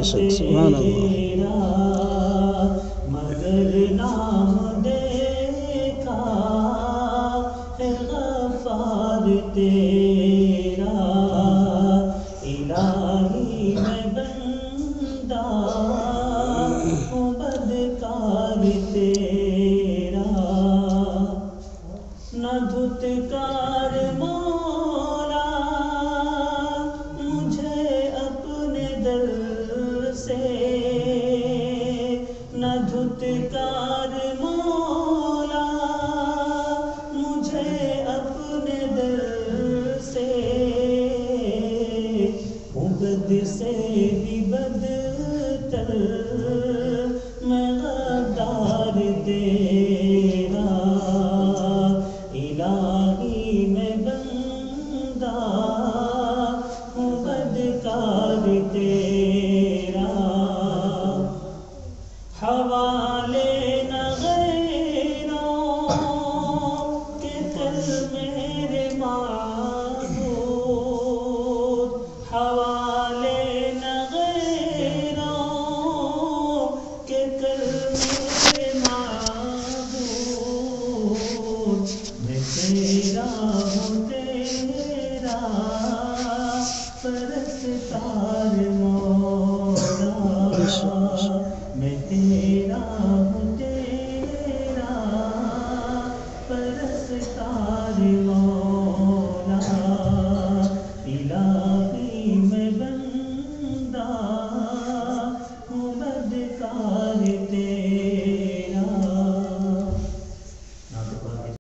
شک سبحان اللہ مگر نام دیکھا ہے غفار تیرا الہی میں بندہ ہوں بدکار تیرا نہ دھتکار مولا مجھے اپنے در سے نہ دھتکار مولا مجھے اپنے در سے ہوں بد سے بھی بدتر میں غدار تیرا الہی میں بندہ ہوں بدکار تیرا حوالے نہ غیروں کے کر میرے معبود حوالے نہ غیروں کے کر میرے معبود